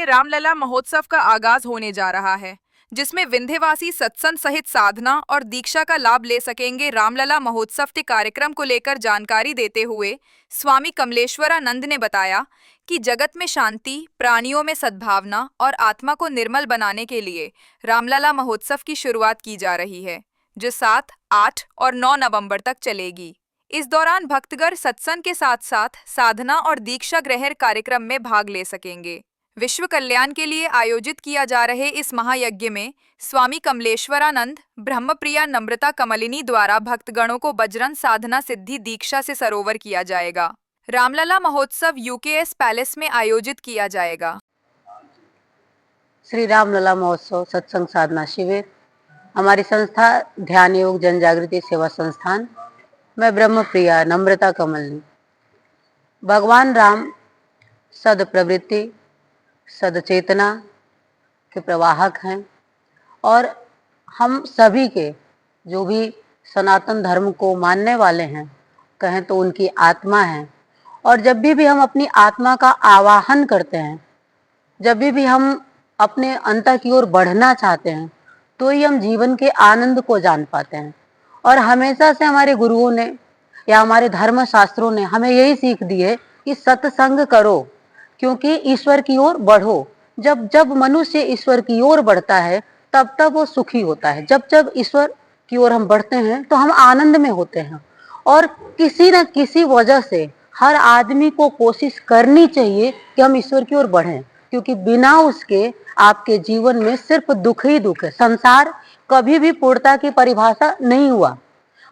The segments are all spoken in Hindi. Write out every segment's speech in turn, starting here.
लिए रामलला महोत्सव का आगाज होने जा रहा है, जिसमें विंध्यवासी सत्संग सहित साधना और दीक्षा का लाभ ले सकेंगे। रामलला महोत्सव के कार्यक्रम को लेकर जानकारी देते हुए स्वामी कमलेश्वरानंद ने बताया कि जगत में शांति, प्राणियों में सद्भावना और आत्मा को निर्मल बनाने के लिए रामलला महोत्सव की शुरुआत की जा रही है, जो 7, 8 और 9 नवंबर तक चलेगी। इस दौरान भक्तगण सत्संग के साथ साथ साधना और दीक्षा ग्रहण कार्यक्रम में भाग ले सकेंगे। विश्व कल्याण के लिए आयोजित किया जा रहे इस महायज्ञ में स्वामी कमलेश्वरानंद, ब्रह्मप्रिया नम्रता कमलिनी द्वारा भक्तगणों को बजरंग साधना सिद्धि दीक्षा से सरोवर किया जाएगा। रामलला महोत्सव यूकेएस पैलेस में आयोजित किया जाएगा। श्री रामलला महोत्सव सत्संग साधना शिविर हमारी संस्था ध्यान योग जन जागृति सेवा संस्थान, मैं ब्रह्मप्रिया नम्रता कमलिनी। भगवान राम सद प्रवृत्ति, सद चेतना के प्रवाहक हैं और हम सभी के जो भी सनातन धर्म को मानने वाले हैं, कहें तो उनकी आत्मा है। और जब भी हम अपनी आत्मा का आवाहन करते हैं, जब भी हम अपने अंत की ओर बढ़ना चाहते हैं, तो ही हम जीवन के आनंद को जान पाते हैं। और हमेशा से हमारे गुरुओं ने या हमारे धर्म शास्त्रों ने हमें यही सीख दी है कि सत्संग करो, क्योंकि ईश्वर की ओर बढ़ो। जब जब मनुष्य ईश्वर की ओर बढ़ता है, तब तब वो सुखी होता है। जब जब ईश्वर की ओर हम बढ़ते हैं तो हम आनंद में होते हैं। और किसी न किसी वजह से हर आदमी को कोशिश करनी चाहिए कि हम ईश्वर की ओर बढ़ें, क्योंकि बिना उसके आपके जीवन में सिर्फ दुख ही दुख है। संसार कभी भी पूर्णता की परिभाषा नहीं हुआ,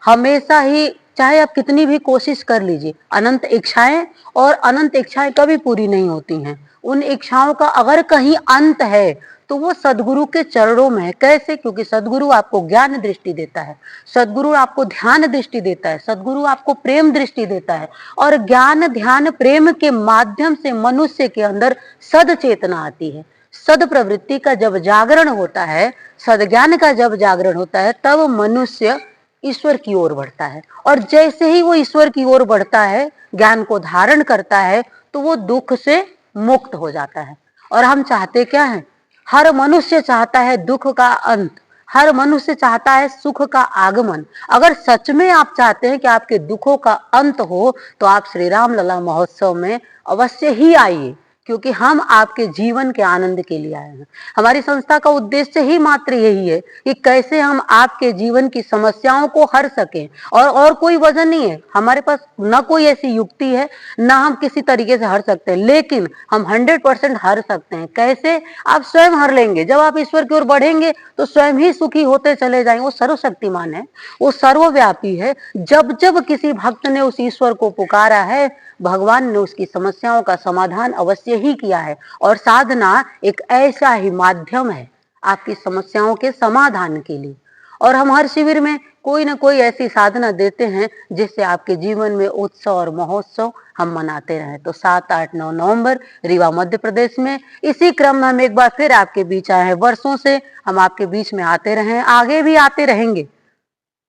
हमेशा ही, चाहे आप कितनी भी कोशिश कर लीजिए, अनंत इच्छाएं, और अनंत इच्छाएं कभी पूरी नहीं होती हैं। उन इच्छाओं का अगर कहीं अंत है तो वो सदगुरु के चरणों में है। कैसे? क्योंकि सदगुरु आपको ज्ञान दृष्टि देता है, सदगुरु आपको ध्यान दृष्टि देता है, सदगुरु आपको प्रेम दृष्टि देता है। और ज्ञान ध्यान प्रेम के माध्यम से मनुष्य के अंदर सद चेतना आती है। सद प्रवृत्ति का जब जागरण होता है, सदज्ञान का जब जागरण होता है, तब मनुष्य ईश्वर की ओर बढ़ता है। और जैसे ही वो ईश्वर की ओर बढ़ता है, ज्ञान को धारण करता है, तो वो दुख से मुक्त हो जाता है। और हम चाहते क्या है? हर मनुष्य चाहता है दुख का अंत, हर मनुष्य चाहता है सुख का आगमन। अगर सच में आप चाहते हैं कि आपके दुखों का अंत हो, तो आप श्री रामलला महोत्सव में अवश्य ही आइए, क्योंकि हम आपके जीवन के आनंद के लिए आए हैं। हमारी संस्था का उद्देश्य ही मात्र यही है कि कैसे हम आपके जीवन की समस्याओं को हर सकें। और कोई वजह नहीं है, हमारे पास न कोई ऐसी युक्ति है, न हम किसी तरीके से हर सकते हैं, लेकिन हम 100% हर सकते हैं। कैसे? आप स्वयं हर लेंगे। जब आप ईश्वर की ओर बढ़ेंगे तो स्वयं ही सुखी होते चले जाएंगे। वो सर्वशक्तिमान है, वो सर्वव्यापी है। जब जब किसी भक्त ने उस ईश्वर को पुकारा है, भगवान ने उसकी समस्याओं का समाधान अवश्य ही किया है। और साधना एक ऐसा ही माध्यम है आपकी समस्याओं के समाधान के लिए। और हम हर शिविर में कोई ना कोई ऐसी साधना देते हैं जिससे आपके जीवन में उत्सव और महोत्सव हम मनाते रहें। तो 7, 8, 9 नवंबर रीवा मध्य प्रदेश में इसी क्रम में हम एक बार फिर आपके बीच आए हैं। वर्षों से हम आपके बीच में आते रहे हैं, आगे भी आते रहेंगे,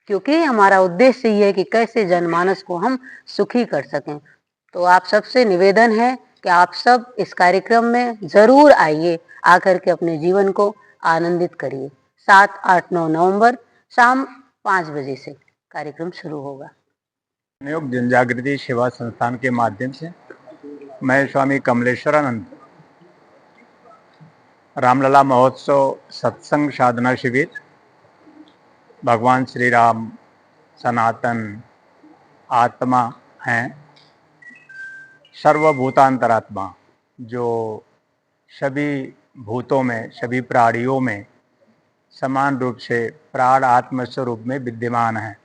क्योंकि हमारा उद्देश्य ये है कि कैसे जनमानस को हम सुखी कर सकें। तो आप सबसे निवेदन है कि आप सब इस कार्यक्रम में जरूर आइए, आकर के अपने जीवन को आनंदित करिए। 7, 8, 9 नवंबर शाम 5 बजे से कार्यक्रम शुरू होगा। योग जन जागृति सेवा संस्थान के माध्यम से मैं स्वामी कमलेश्वरानंद रामलला महोत्सव सत्संग साधना शिविर, भगवान श्री राम सनातन आत्मा हैं, सर्वभूतांतरात्मा, जो सभी भूतों में, सभी प्राणियों में समान रूप से प्राण आत्म स्वरूप में विद्यमान है,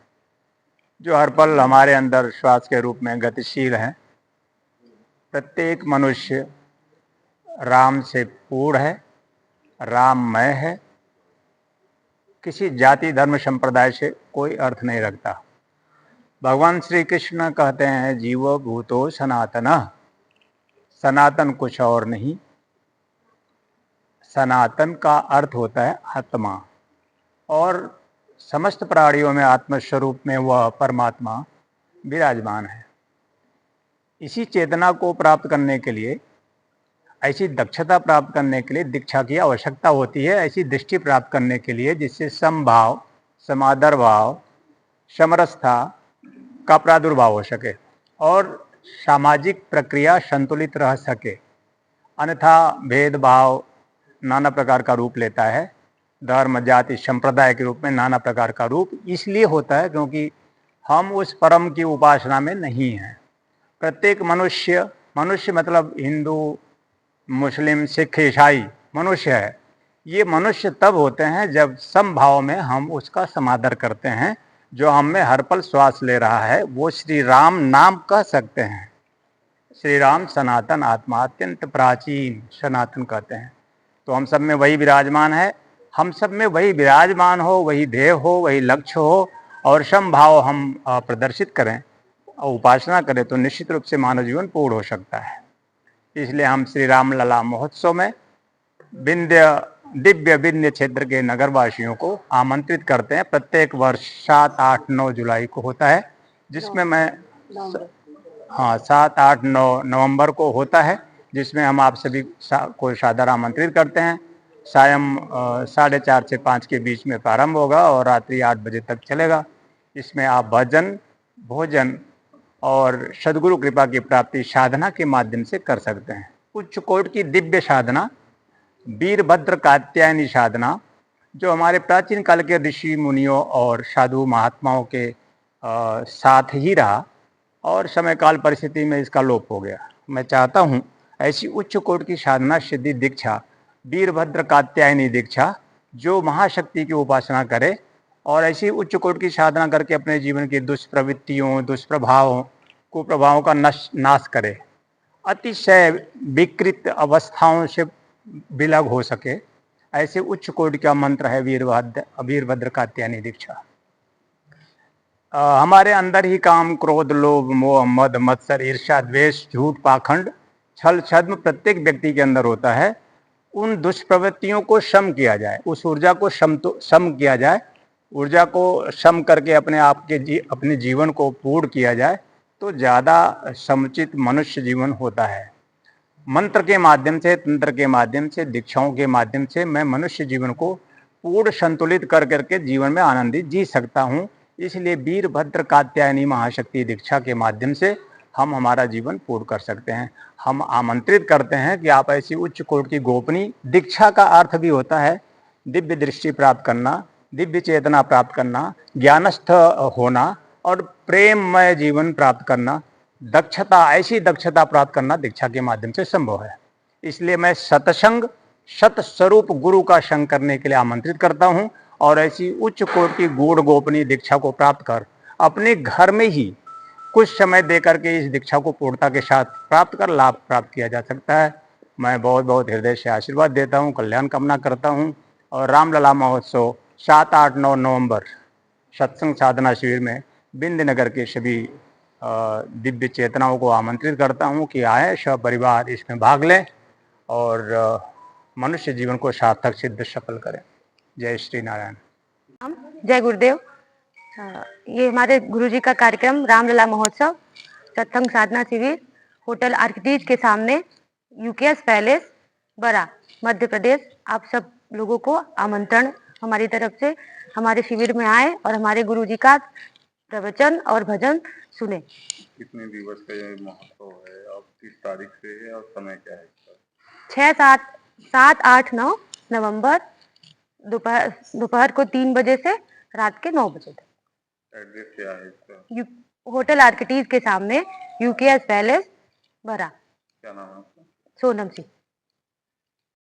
जो हर पल हमारे अंदर श्वास के रूप में गतिशील है। प्रत्येक मनुष्य राम से पूर्ण है, राममय है, किसी जाति धर्म संप्रदाय से कोई अर्थ नहीं रखता। भगवान श्री कृष्ण कहते हैं जीवो भूतो सनातनः, सनातन कुछ और नहीं, सनातन का अर्थ होता है आत्मा। और समस्त प्राणियों में आत्मस्वरूप में वह परमात्मा विराजमान है। इसी चेतना को प्राप्त करने के लिए ऐसी दक्षता प्राप्त करने के लिए दीक्षा की आवश्यकता होती है, ऐसी दृष्टि प्राप्त करने के लिए जिससे समभाव, समादर भाव, समरसता का प्रादुर्भाव हो सके और सामाजिक प्रक्रिया संतुलित रह सके। अन्यथा भेदभाव नाना प्रकार का रूप लेता है। धर्म, जाति, संप्रदाय के रूप में नाना प्रकार का रूप इसलिए होता है क्योंकि हम उस परम की उपासना में नहीं हैं। प्रत्येक मनुष्य, मनुष्य मतलब हिंदू, मुस्लिम, सिख, ईसाई मनुष्य है। ये मनुष्य तब होते हैं जब समभाव में हम उसका समादर करते हैं। जो हम में हर पल श्वास ले रहा है वो श्री राम नाम कह सकते हैं। श्री राम सनातन आत्मा, अत्यंत प्राचीन सनातन कहते हैं। तो हम सब में वही विराजमान है। हम सब में वही विराजमान हो, वही ध्येय हो, वही लक्ष्य हो और समभाव हम प्रदर्शित करें और उपासना करें तो निश्चित रूप से मानव जीवन पूर्ण हो सकता है। इसलिए हम श्री रामलला महोत्सव में दिव्य विंध्य क्षेत्र के नगरवासियों को आमंत्रित करते हैं। प्रत्येक वर्ष 7, 8, 9 जुलाई को होता है, जिसमें मैं 7, 8, 9 नवंबर को होता है, जिसमें हम आप सभी को सादर आमंत्रित करते हैं। सायं 4:30 से 5 के बीच में प्रारंभ होगा और रात्रि 8 बजे तक चलेगा। इसमें आप भजन, भोजन और सदगुरु कृपा की प्राप्ति साधना के माध्यम से कर सकते हैं। उच्च कोटि की दिव्य साधना, वीरभद्र कात्यायनी साधना, जो हमारे प्राचीन काल के ऋषि मुनियों और साधु महात्माओं के साथ ही रहा और समय काल परिस्थिति में इसका लोप हो गया। मैं चाहता हूँ ऐसी उच्च कोटि की साधना सिद्धि दीक्षा, वीरभद्र कात्यायनी दीक्षा, जो महाशक्ति की उपासना करे और ऐसी उच्च कोटि की साधना करके अपने जीवन की दुष्प्रवृत्तियों, दुष्प्रभावों, कुप्रभावों का नाश करे, अतिशय विकृत अवस्थाओं से विलग हो सके। ऐसे उच्च कोटि का मंत्र है वीरभद्र कात्यायनी दीक्षा। हमारे अंदर ही काम, क्रोध, लोभ, मोह, मद, मत्सर, ईर्ष्या, द्वेष, झूठ, पाखंड, छल, छद्म प्रत्येक व्यक्ति के अंदर होता है। उन दुष्प्रवृत्तियों को शम किया जाए, उस ऊर्जा को शम किया जाए, ऊर्जा को शम करके अपने जीवन को पूर्ण किया जाए तो ज़्यादा समुचित मनुष्य जीवन होता है। मंत्र के माध्यम से, तंत्र के माध्यम से, दीक्षाओं के माध्यम से मैं मनुष्य जीवन को पूर्ण संतुलित कर करके जीवन में आनंदित जी सकता हूँ। इसलिए वीरभद्र कात्यायनी महाशक्ति दीक्षा के माध्यम से हम हमारा जीवन पूर्ण कर सकते हैं। हम आमंत्रित करते हैं कि आप ऐसी उच्च कोटि की गोपनीय दीक्षा का अर्थ भी होता है दिव्य दृष्टि प्राप्त करना, दिव्य चेतना प्राप्त करना, ज्ञानस्थ होना और प्रेममय जीवन प्राप्त करना, दक्षता, ऐसी दक्षता प्राप्त करना दीक्षा के माध्यम से संभव है। इसलिए मैं सत्संग, सतस्वरूप गुरु का संग करने के लिए आमंत्रित करता हूँ और ऐसी उच्च कोटि की गूढ़ गोपनीय दीक्षा को प्राप्त कर अपने घर में ही कुछ समय देकर के इस दीक्षा को पूर्णता के साथ प्राप्त कर लाभ प्राप्त किया जा सकता है। मैं बहुत बहुत हृदय से आशीर्वाद देता हूँ, कल्याण कामना करता हूँ और रामलला महोत्सव 7, 8, 9 नवंबर सत्संग साधना शिविर में बिंद नगर के सभी दिव्य चेतनाओं को आमंत्रित करता हूँ कि आए, सब परिवार इसमें भाग लें और मनुष्य जीवन को सार्थक सिद्ध सफल करें। जय श्री नारायण। जय गुरुदेव। ये हमारे गुरुजी का कार्यक्रम रामलला महोत्सव सत्संग साधना शिविर होटल आर्किटेज के सामने यूकेएस पैलेस बरा मध्य प्रदेश। आप सब लोगों को आमंत्रण हमारी तरफ से, हमारे शिविर में आए और हमारे गुरुजी का प्रवचन और भजन सुने। कितने दिवस का ये महोत्सव है, अब किस तारीख से है और समय क्या है? 6, 7, 8, 9 नवंबर दोपहर को 3 बजे से रात के 9 बजे तक। एड्रेस क्या है इसका? होटल आर्किटेज के सामने यूकेएस पैलेस बरा। क्या नाम है उसका? सोनम सिंह।